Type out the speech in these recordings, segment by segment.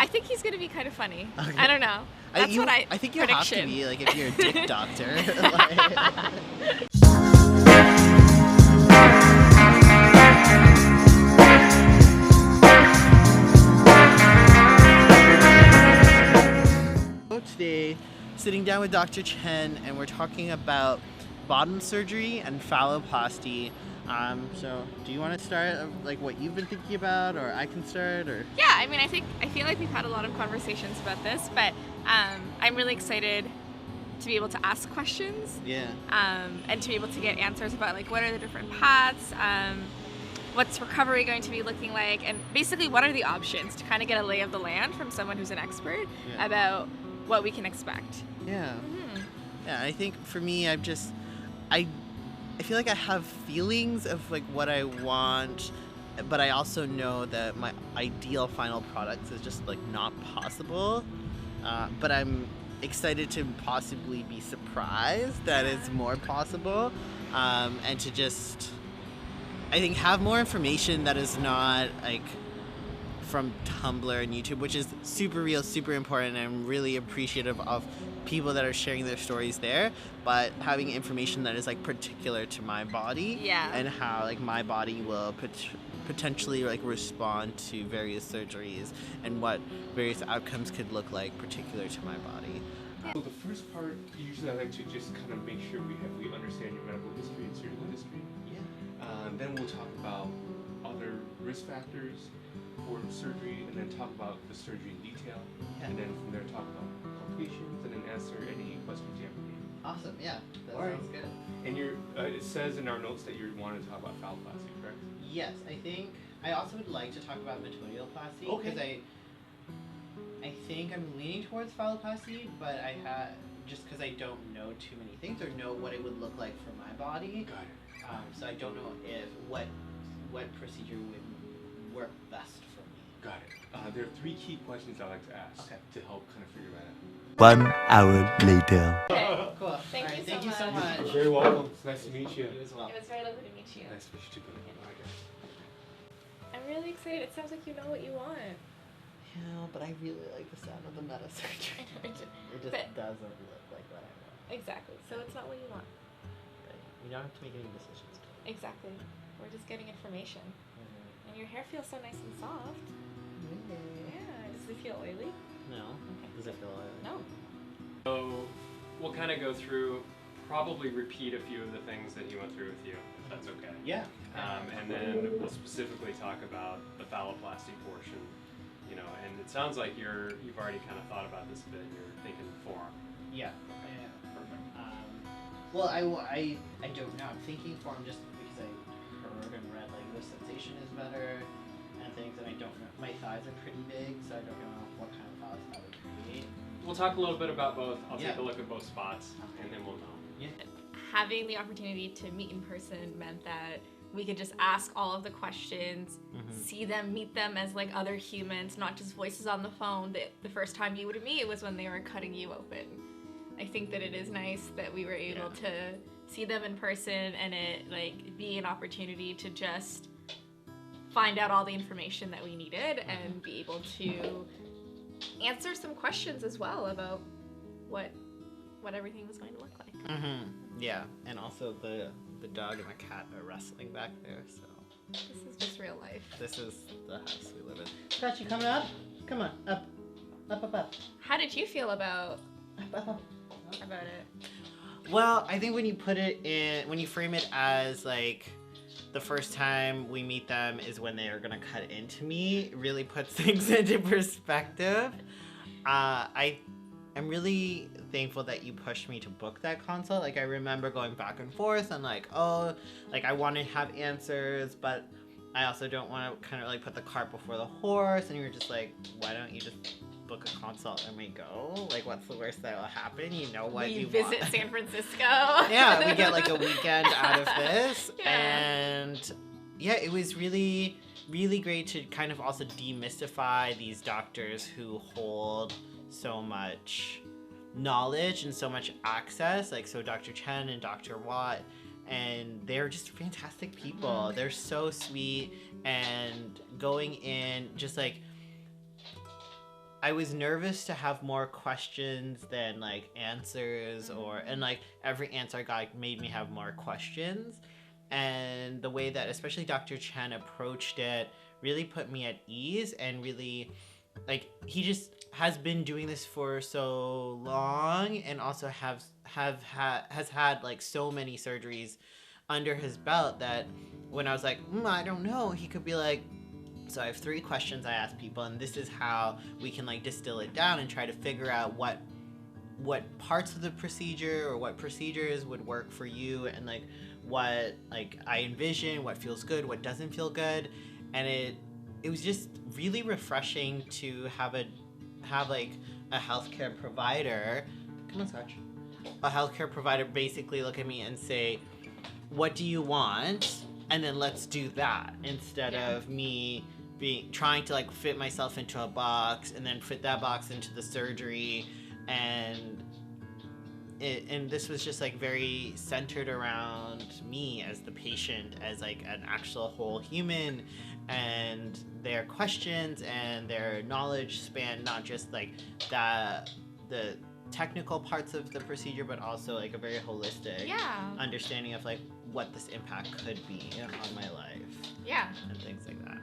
I think he's gonna be kind of funny. Okay. I don't know. That's what I think you prediction. have to be, like, if you're a dick doctor. Like... Today, sitting down with Dr. Chen, and we're talking about bottom surgery and phalloplasty. So do you want to start, like, what you've been thinking about, or I can start, or? Yeah, I mean, I feel like we've had a lot of conversations about this, but I'm really excited to be able to ask questions. Yeah. And to be able to get answers about, like, what are the different paths, what's recovery going to be looking like, and basically what are the options, to kind of get a lay of the land from someone who's an expert about what we can expect. Yeah. Mm-hmm. Yeah, I think for me, I feel like I have feelings of, like, what I want, but I also know that my ideal final product is just, like, not possible. But I'm excited to possibly be surprised that it's more possible, and to just, I think, have more information that is not, like, from Tumblr and YouTube, which is super real, super important, and I'm really appreciative of people that are sharing their stories there, but having information that is, like, particular to my body, and how, like, my body will potentially, like, respond to various surgeries and what various outcomes could look like particular to my body. So the first part, usually I like to just kind of make sure we understand your medical history and surgical history. Yeah. Then we'll talk about other risk factors for surgery, and then talk about the surgery in detail, and then from there talk about complications, and then answer any questions you have for me. Awesome. Yeah. That sounds good. And it says in our notes that you wanted to talk about phalloplasty, correct? Yes, I think I also would like to talk about metodioplasty, because I think I'm leaning towards phalloplasty, but just because I don't know too many things or know what it would look like for my body. Got it. So I don't know what procedure would work best for me. Got it. There are 3 key questions I like to ask to help kind of figure that out. 1 hour later. Okay. Cool. Thank you so much. You're very welcome. It's nice to meet you. You as well. It was very lovely to meet you. Nice to meet you too. I'm really excited. It sounds like you know what you want. Yeah, but I really like the sound of the meta surgery. It just doesn't look like what I want. Exactly. So it's not what you want. But you don't have to make any decisions. Exactly. We're just getting information. And your hair feels so nice and soft. Yeah. Does it feel oily? No. Okay. Does it feel oily? No. So we'll kind of go through, probably repeat a few of the things that he went through with you, if that's okay. Yeah. And then we'll specifically talk about the phalloplasty portion, you know, and it sounds like you've already kind of thought about this a bit. You're thinking forearm. Yeah. Okay. Perfect. Well, I don't know. I'm thinking form just because I heard and read, like, the sensation is better and things, and I don't know. My thighs are pretty big, so I don't know what kind of thighs that would create. We'll talk a little bit about both. I'll take a look at both spots, and then we'll know. Yeah. Having the opportunity to meet in person meant that we could just ask all of the questions, see them, meet them as, like, other humans, not just voices on the phone. The first time you would meet was when they were cutting you open. I think that it is nice that we were able to see them in person, and it, like, be an opportunity to just find out all the information that we needed and be able to answer some questions as well about what everything was going to look like. Yeah, and also the dog and the cat are wrestling back there, so. This is just real life. This is the house we live in. Scott, you coming up? Come on, up. Up. How did you feel about Up. it? Well, I think when you frame it as, like, the first time we meet them is when they are gonna cut into me, it really puts things into perspective. I'm really thankful that you pushed me to book that consult. Like, I remember going back and forth and, like, I want to have answers, but I also don't want to kind of, like, put the cart before the horse. And you were just like, why don't you just book a consult and we go? Like, what's the worst that will happen? You know what you want. We visit San Francisco. Yeah, we get, like, a weekend out of this. And yeah, it was really, really great to kind of also demystify these doctors who hold so much knowledge and so much access, like, so Dr. Chen and Dr. Watt, and they're just fantastic people. They're so sweet, and going in just, like, I was nervous to have more questions than like answers, and like every answer I got made me have more questions. And the way that especially Dr. Chen approached it really put me at ease, and really like he just has been doing this for so long, and also has had like so many surgeries under his belt, that when I was like, I don't know, he could be like, so I have 3 questions I ask people, and this is how we can like distill it down and try to figure out what parts of the procedure or what procedures would work for you, and like what like I envision, what feels good, what doesn't feel good. And it was just really refreshing to have like a healthcare provider, come on Scotch, a healthcare provider basically look at me and say, what do you want? And then let's do that, instead of me trying to like fit myself into a box and then fit that box into the surgery. And this was just like very centered around me as the patient, as like an actual whole human, and their questions and their knowledge span, not just like the technical parts of the procedure, but also like a very holistic understanding of like what this impact could be on my life. Yeah. And things like that.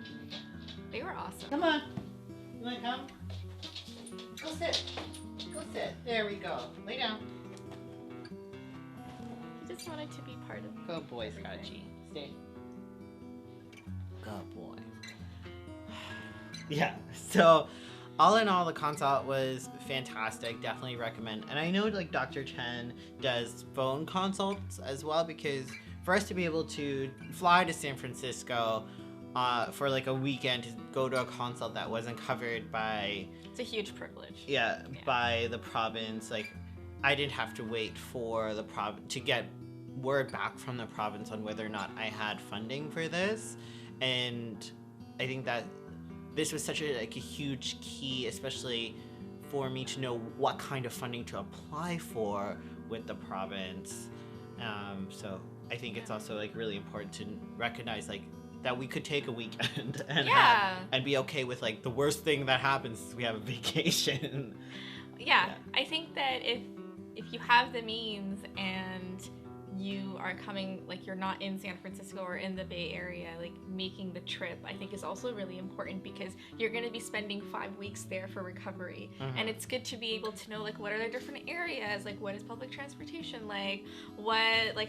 They were awesome. Come on. You wanna come? Go sit. Go sit. There we go. Lay down. He just wanted to be part of Good boy, Scotchy. Stay. Good boy. Yeah. So all in all, the consult was fantastic. Definitely recommend. And I know like Dr. Chen does phone consults as well, because for us to be able to fly to San Francisco for like a weekend to go to a consult that wasn't covered by... It's a huge privilege. Yeah, by the province. Like, I didn't have to wait for the province to get word back from the province on whether or not I had funding for this. And I think that this was such a huge key, especially for me to know what kind of funding to apply for with the province. So I think it's also like really important to recognize like that we could take a weekend and be okay with like the worst thing that happens is we have a vacation. Yeah, I think that if you have the means and you are coming, like you're not in San Francisco or in the Bay Area, like making the trip, I think is also really important, because you're going to be spending 5 weeks there for recovery. And it's good to be able to know like what are the different areas, like what is public transportation like,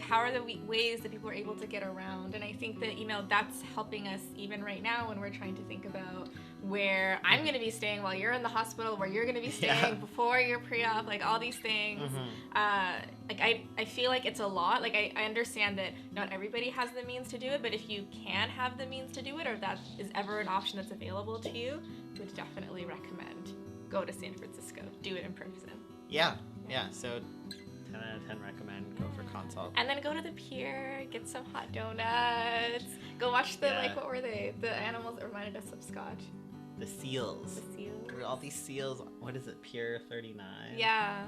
how are the ways that people are able to get around. And I think that, you know, that's helping us even right now when we're trying to think about where I'm going to be staying while you're in the hospital, where you're going to be staying before your pre-op, like all these things. Like I feel like it's a lot. Like I understand that not everybody has the means to do it, but if you can have the means to do it, or if that is ever an option that's available to you, would definitely recommend go to San Francisco, do it in person. Yeah. So 10 out of 10 recommend, go for consult. And then go to the pier, get some hot donuts, go watch the like, what were they? The animals that reminded us of Scotch. The seals. The seals. There were all these seals. What is it? Pier 39. Yeah.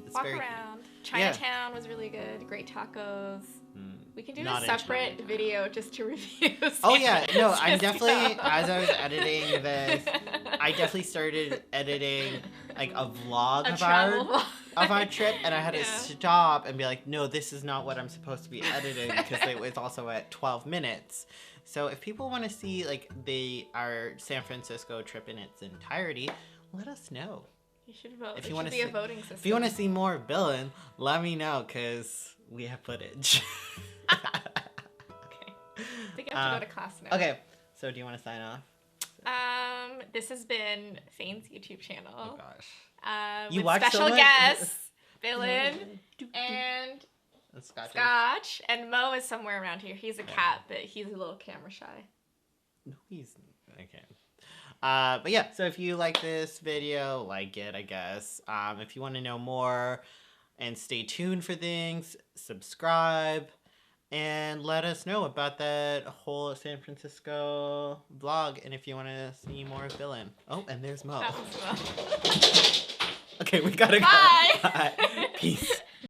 It's Walk around. Chinatown was really good. Great tacos. We can do a separate video just to review. Oh yeah, no, I'm definitely, as I was editing this, I definitely started editing like a vlog of our trip, and I had to stop and be like, no, this is not what I'm supposed to be editing, because it was also at 12 minutes. So if people want to see like our San Francisco trip in its entirety, let us know. You should vote. If it you want should to be a voting system. If you want to see more of Bilan, let me know, because we have footage. Okay. I think I have to go to class now. Okay. So do you want to sign off? This has been Fane's YouTube channel. Oh gosh. You with special guests, Bilan and Scotch, and Mo is somewhere around here. He's a cat, but he's a little camera shy. No, he's okay. But yeah, so if you like this video, like it, I guess. If you want to know more and stay tuned for things, subscribe, and let us know about that whole San Francisco vlog. And if you want to see more of Bilan. Oh, and there's Mo. That was Mo. Okay, we gotta go. Bye. Bye. Peace.